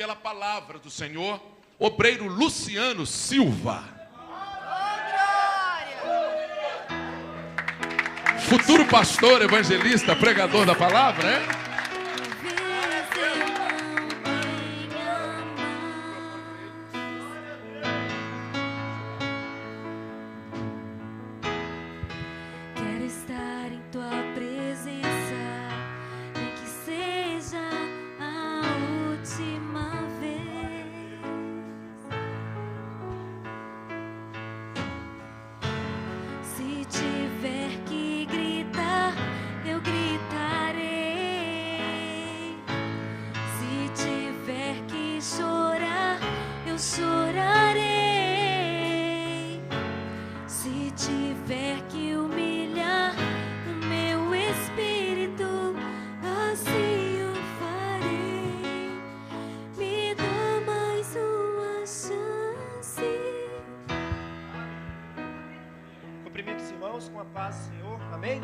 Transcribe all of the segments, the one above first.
pela palavra do Senhor, obreiro Luciano Silva. Futuro pastor, evangelista, pregador da palavra, é? Com a paz do Senhor, amém?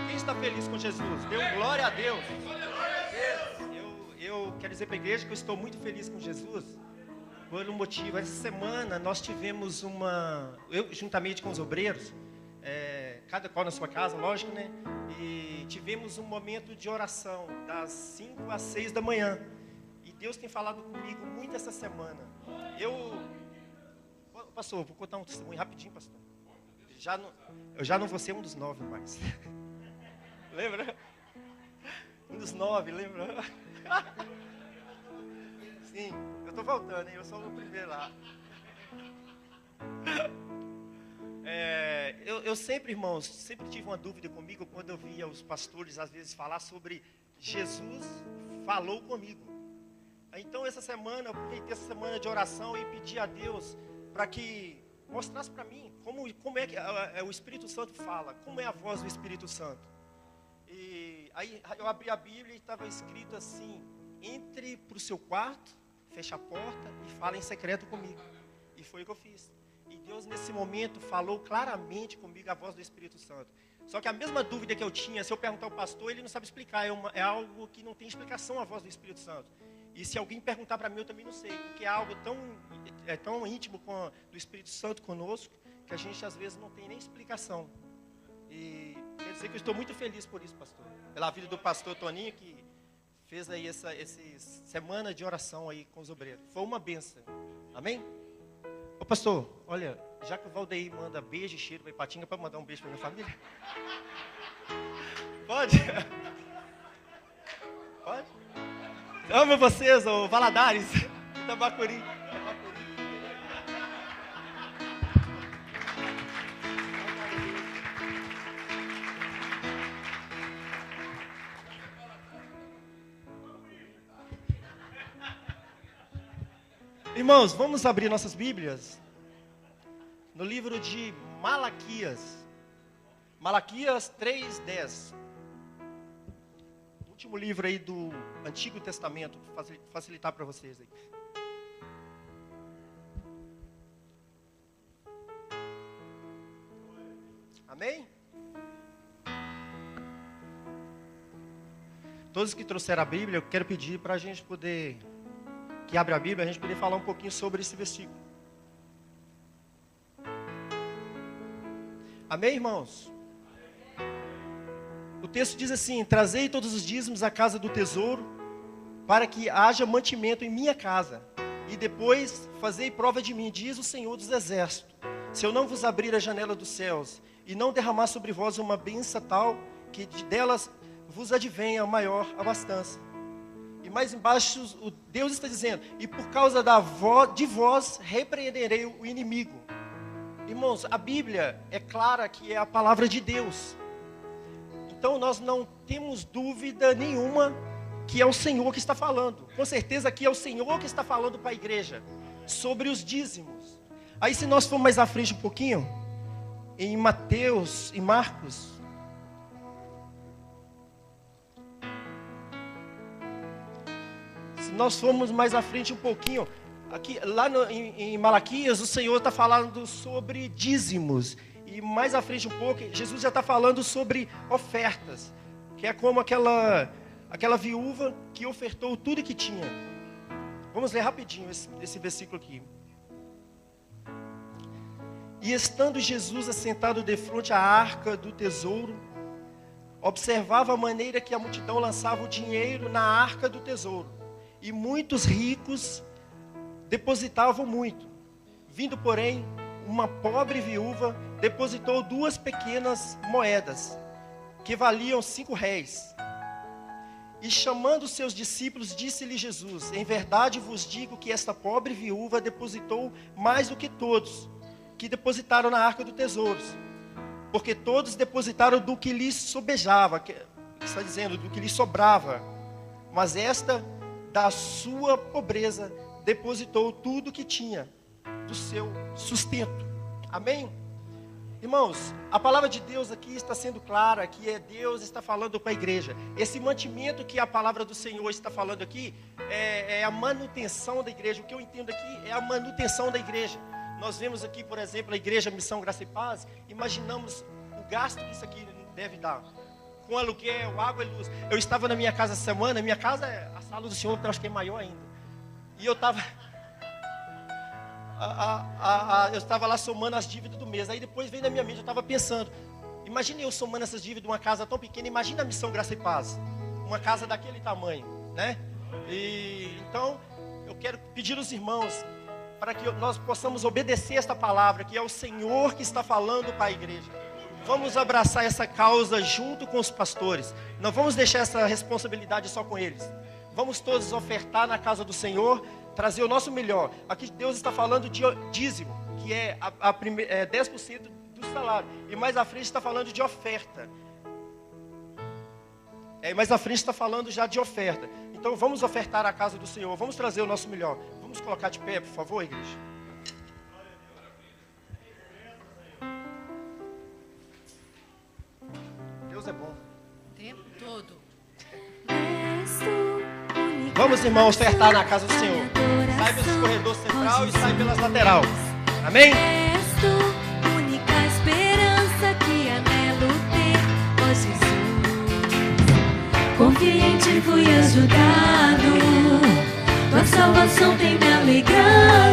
Quem está feliz com Jesus? Dê glória a Deus. Eu quero dizer para a igreja que eu estou muito feliz com Jesus por um motivo. Essa semana nós tivemos eu juntamente com os obreiros, cada qual na sua casa, lógico, né? E tivemos um momento de oração das 5 às 6 da manhã. E Deus tem falado comigo muito essa semana. Pastor, vou contar um testemunho rapidinho, pastor. Eu já não vou ser um dos 9 mais. Lembra? Um dos 9, lembra? Sim, eu estou voltando, hein? Eu sou o primeiro lá. Eu sempre, irmãos, sempre tive uma dúvida comigo quando eu via os pastores às vezes falar sobre Jesus falou comigo. Então essa semana, eu aproveitei essa semana de oração e pedi a Deus para que mostrasse para mim como é que o Espírito Santo fala, como é a voz do Espírito Santo. E aí eu abri a Bíblia e estava escrito assim: entre para o seu quarto, feche a porta e fala em secreto comigo. E foi o que eu fiz. E Deus nesse momento falou claramente comigo a voz do Espírito Santo. Só que a mesma dúvida que eu tinha, se eu perguntar ao pastor, ele não sabe explicar, é algo que não tem explicação a voz do Espírito Santo. E se alguém perguntar para mim, eu também não sei, porque é algo tão íntimo do Espírito Santo conosco, que a gente às vezes não tem nem explicação. E quer dizer que eu estou muito feliz por isso, pastor. Pela vida do pastor Toninho, que fez aí essa semana de oração aí com os obreiros. Foi uma bênção. Amém? Ô pastor, olha, já que o Valdeir manda beijo e cheiro para Ipatinga, para mandar um beijo para minha família? Pode? Pode? Amo vocês, ô Valadares, Itabacuri. Irmãos, vamos abrir nossas Bíblias no livro de Malaquias. Malaquias 3:10. Último livro aí do Antigo Testamento, para facilitar para vocês aí. Amém? Todos que trouxeram a Bíblia, eu quero pedir para a gente poder, que abre a Bíblia, a gente poder falar um pouquinho sobre esse versículo. Amém, irmãos? O texto diz assim: trazei todos os dízimos à casa do tesouro, para que haja mantimento em minha casa, e depois fazei prova de mim, diz o Senhor dos Exércitos, se eu não vos abrir a janela dos céus, e não derramar sobre vós uma bênção tal, que delas vos advenha a maior abastança. E mais embaixo, Deus está dizendo: e por causa de vós repreenderei o inimigo. Irmãos, a Bíblia é clara que é a palavra de Deus. Então nós não temos dúvida nenhuma que é o Senhor que está falando. Com certeza que é o Senhor que está falando para a igreja sobre os dízimos. Aí se nós formos mais à frente um pouquinho, em Mateus e Marcos, se nós formos mais à frente um pouquinho, aqui, lá em Malaquias, o Senhor está falando sobre dízimos. E mais à frente um pouco, Jesus já está falando sobre ofertas, que é como aquela viúva que ofertou tudo que tinha. Vamos ler rapidinho esse versículo aqui. E estando Jesus assentado defronte à arca do tesouro, observava a maneira que a multidão lançava o dinheiro na arca do tesouro. E muitos ricos depositavam muito. Vindo, porém, uma pobre viúva depositou 2 pequenas moedas, que valiam 5 réis. E chamando os seus discípulos, disse-lhe Jesus: em verdade vos digo que esta pobre viúva depositou mais do que todos que depositaram na arca do tesouro. Porque todos depositaram do que lhes sobejava, está dizendo, do que lhes sobrava. Mas esta, da sua pobreza, depositou tudo que tinha, do seu sustento. Amém? Irmãos, a palavra de Deus aqui está sendo clara, que Deus está falando com a igreja. Esse mantimento que a palavra do Senhor está falando aqui, é a manutenção da igreja. O que eu entendo aqui é a manutenção da igreja. Nós vemos aqui, por exemplo, a igreja Missão Graça e Paz, imaginamos o gasto que isso aqui deve dar. Com aluguel, água e luz. Eu estava na minha casa essa semana, minha casa, a sala do Senhor, eu acho que é maior ainda. E eu estava... eu estava lá somando as dívidas do mês. Aí depois veio na minha mente, eu estava pensando, imagine eu somando essas dívidas de uma casa tão pequena. Imagina a Missão Graça e Paz, uma casa daquele tamanho, né? E então eu quero pedir aos irmãos para que nós possamos obedecer esta palavra, que é o Senhor que está falando para a igreja. Vamos abraçar essa causa junto com os pastores. Não vamos deixar essa responsabilidade só com eles. Vamos todos ofertar na casa do Senhor, trazer o nosso melhor. Aqui Deus está falando de dízimo, que é 10% do salário. E mais à frente está falando de oferta. Mais à frente está falando já de oferta. Então vamos ofertar a casa do Senhor. Vamos trazer o nosso melhor. Vamos colocar de pé, por favor, igreja. Deus é bom. O tempo todo. Vamos, irmãos, ofertar na casa do Senhor. Sai pelo corredor central e sai pelas laterais. Amém? És tu, única esperança que anelo ter, ó Jesus. Confiei em ti, fui ajudado. Tua salvação tem me alegrado.